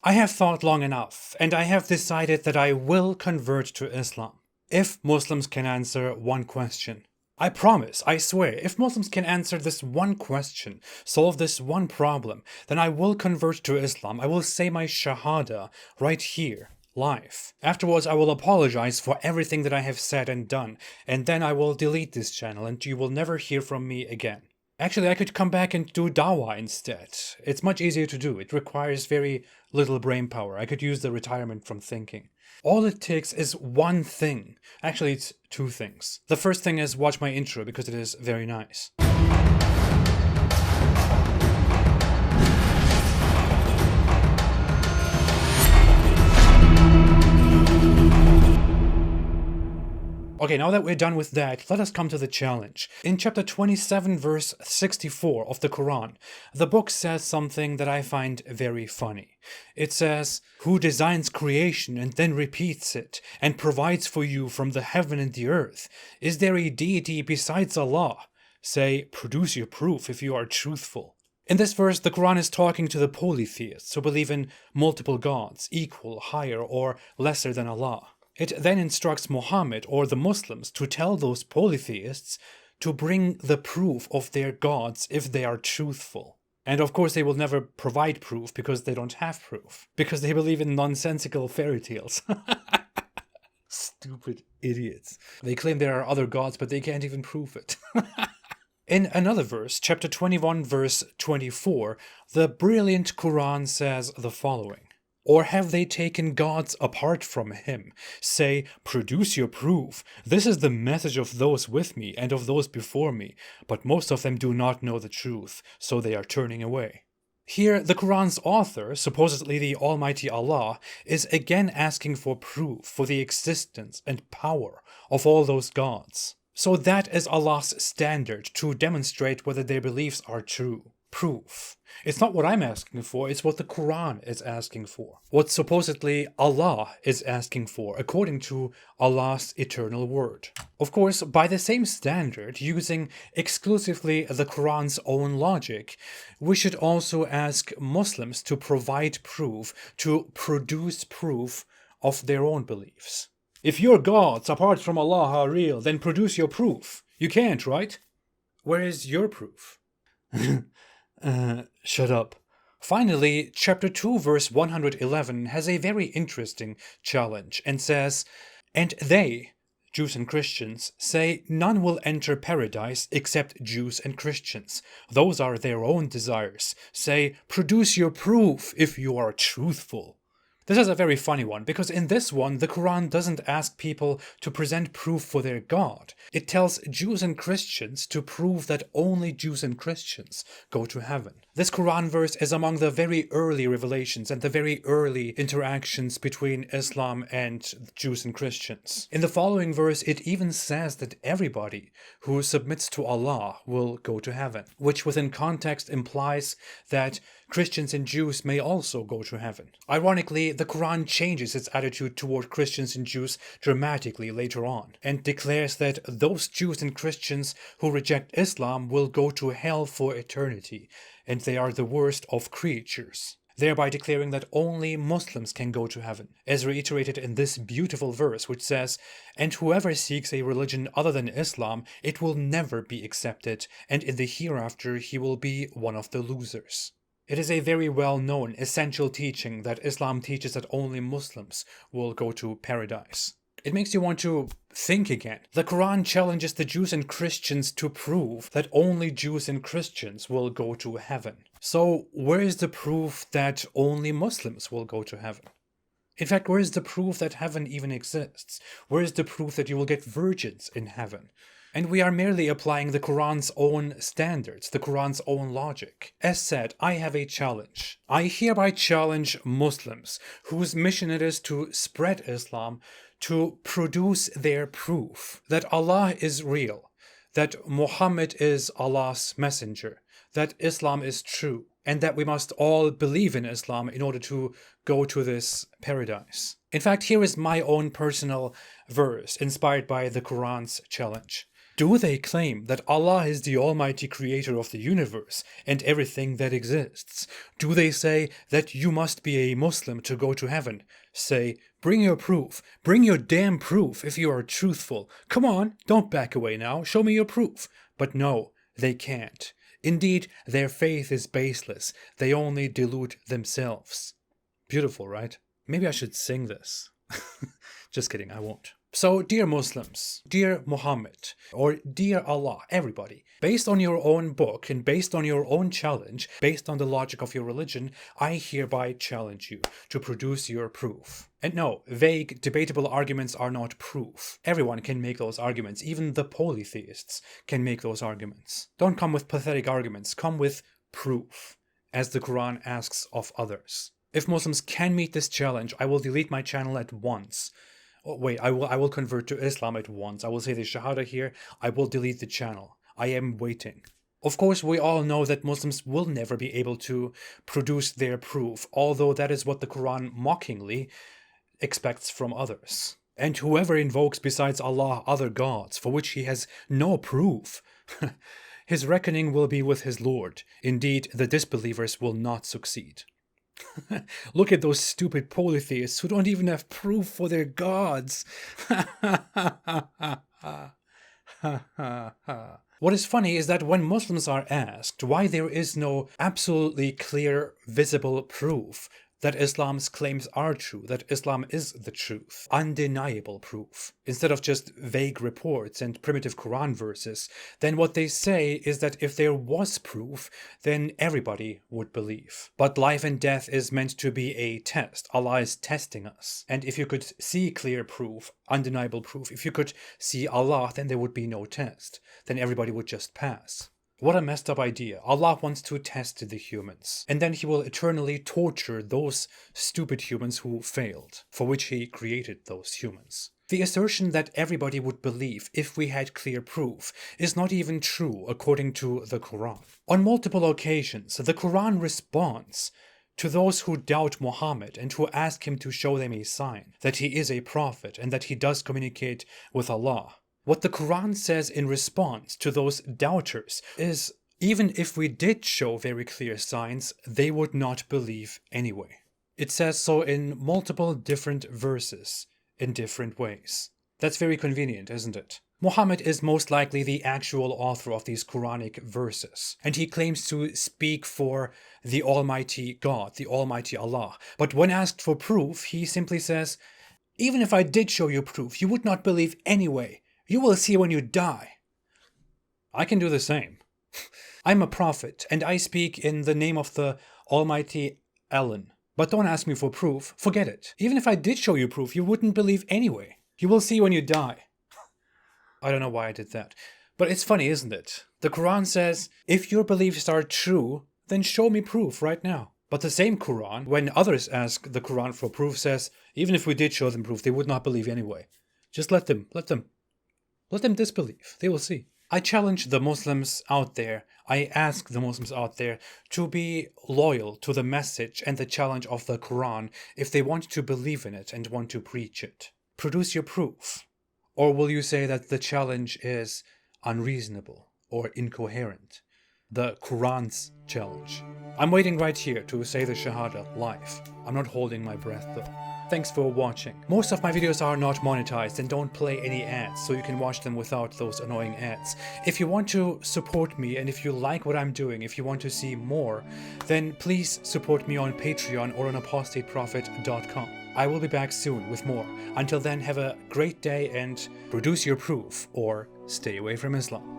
I have thought long enough, and I have decided that I will convert to Islam. If Muslims can answer one question. I promise, I swear, if Muslims can answer this one question, solve this one problem, then I will convert to Islam. I will say my Shahada right here, live. Afterwards, I will apologize for everything that I have said and done, and then I will delete this channel and you will never hear from me again. Actually, I could come back and do dawah instead. It's much easier to do. It requires very little brain power. I could use the retirement from thinking. All it takes is one thing. Actually, it's two things. The first thing is watch my intro because it is very nice. Okay, now that we're done with that, let us come to the challenge. In chapter 27, verse 64 of the Quran, the book says something that I find very funny. It says, "Who designs creation and then repeats it, and provides for you from the heaven and the earth? Is there a deity besides Allah? Say, produce your proof if you are truthful." In this verse, the Quran is talking to the polytheists who believe in multiple gods, equal, higher, or lesser than Allah. It then instructs Muhammad or the Muslims to tell those polytheists to bring the proof of their gods if they are truthful. And of course they will never provide proof because they don't have proof. Because they believe in nonsensical fairy tales. Stupid idiots. They claim there are other gods but they can't even prove it. In another verse, chapter 21 verse 24, the brilliant Quran says the following. Or have they taken gods apart from him? Say, produce your proof. This is the message of those with me and of those before me, but most of them do not know the truth, so they are turning away. Here, the Quran's author, supposedly the Almighty Allah, is again asking for proof for the existence and power of all those gods. So that is Allah's standard to demonstrate whether their beliefs are true. Proof. It's not what I'm asking for, it's what the Quran is asking for. What supposedly Allah is asking for, according to Allah's eternal word. Of course, by the same standard, using exclusively the Quran's own logic, we should also ask Muslims to provide proof, to produce proof of their own beliefs. If your gods apart from Allah are real, then produce your proof. You can't, right? Where is your proof? Shut up. Finally, chapter 2 verse 111 has a very interesting challenge and says, "And they, Jews and Christians, say none will enter paradise except Jews and Christians. Those are their own desires. Say, produce your proof if you are truthful." This is a very funny one, because in this one, the Quran doesn't ask people to present proof for their God. It tells Jews and Christians to prove that only Jews and Christians go to heaven. This Quran verse is among the very early revelations and the very early interactions between Islam and Jews and Christians. In the following verse, it even says that everybody who submits to Allah will go to heaven, which within context implies that Christians and Jews may also go to heaven. Ironically, the Quran changes its attitude toward Christians and Jews dramatically later on, and declares that those Jews and Christians who reject Islam will go to hell for eternity, and they are the worst of creatures, thereby declaring that only Muslims can go to heaven, as reiterated in this beautiful verse, which says, "And whoever seeks a religion other than Islam, it will never be accepted, and in the hereafter he will be one of the losers." It is a very well-known, essential teaching that Islam teaches that only Muslims will go to paradise. It makes you want to think again. The Quran challenges the Jews and Christians to prove that only Jews and Christians will go to heaven. So, where is the proof that only Muslims will go to heaven? In fact, where is the proof that heaven even exists? Where is the proof that you will get virgins in heaven? And we are merely applying the Quran's own standards, the Quran's own logic. As said, I have a challenge. I hereby challenge Muslims, whose mission it is to spread Islam, to produce their proof that Allah is real, that Muhammad is Allah's messenger, that Islam is true, and that we must all believe in Islam in order to go to this paradise. In fact, here is my own personal verse inspired by the Quran's challenge. Do they claim that Allah is the almighty creator of the universe and everything that exists? Do they say that you must be a Muslim to go to heaven? Say, bring your proof. Bring your damn proof if you are truthful. Come on, don't back away now. Show me your proof. But no, they can't. Indeed, their faith is baseless. They only delude themselves. Beautiful, right? Maybe I should sing this. Just kidding, I won't. So, dear Muslims, dear Muhammad, or dear Allah, everybody, based on your own book and based on your own challenge, based on the logic of your religion, I hereby challenge you to produce your proof. And no, vague, debatable arguments are not proof. Everyone can make those arguments. Even the polytheists can make those arguments. Don't come with pathetic arguments. Come with proof, as the Quran asks of others. If Muslims can meet this challenge, I will delete my channel at once. Oh, wait, I will convert to Islam at once. I will say the Shahada here. I will delete the channel. I am waiting. Of course, we all know that Muslims will never be able to produce their proof, although that is what the Quran mockingly expects from others. And whoever invokes besides Allah other gods, for which he has no proof, his reckoning will be with his Lord. Indeed, the disbelievers will not succeed. Look at those stupid polytheists who don't even have proof for their gods. What is funny is that when Muslims are asked why there is no absolutely clear, visible proof that Islam's claims are true, that Islam is the truth, undeniable proof, instead of just vague reports and primitive Quran verses, then what they say is that if there was proof, then everybody would believe. But life and death is meant to be a test. Allah is testing us. And if you could see clear proof, undeniable proof, if you could see Allah, then there would be no test. Then everybody would just pass. What a messed up idea. Allah wants to test the humans, and then he will eternally torture those stupid humans who failed, for which he created those humans. The assertion that everybody would believe if we had clear proof is not even true according to the Quran. On multiple occasions, the Quran responds to those who doubt Muhammad and who ask him to show them a sign that he is a prophet and that he does communicate with Allah. What the Quran says in response to those doubters is, even if we did show very clear signs, they would not believe anyway. It says so in multiple different verses, in different ways. That's very convenient, isn't it? Muhammad is most likely the actual author of these Quranic verses, and he claims to speak for the Almighty God, the Almighty Allah. But when asked for proof, he simply says, even if I did show you proof, you would not believe anyway. You will see when you die. I can do the same. I'm a prophet, and I speak in the name of the Almighty Ellen. But don't ask me for proof. Forget it. Even if I did show you proof, you wouldn't believe anyway. You will see when you die. I don't know why I did that. But it's funny, isn't it? The Quran says, if your beliefs are true, then show me proof right now. But the same Quran, when others ask the Quran for proof, says, even if we did show them proof, they would not believe anyway. Just let them disbelieve. They will see. I challenge the Muslims out there, I ask the Muslims out there to be loyal to the message and the challenge of the Quran if they want to believe in it and want to preach it. Produce your proof. Or will you say that the challenge is unreasonable or incoherent? The Quran's challenge. I'm waiting right here to say the Shahada live. I'm not holding my breath though. Thanks for watching. Most of my videos are not monetized and don't play any ads, so you can watch them without those annoying ads. If you want to support me and if you like what I'm doing, if you want to see more, then please support me on Patreon or on apostateprophet.com. I will be back soon with more. Until then, have a great day and produce your proof or stay away from Islam.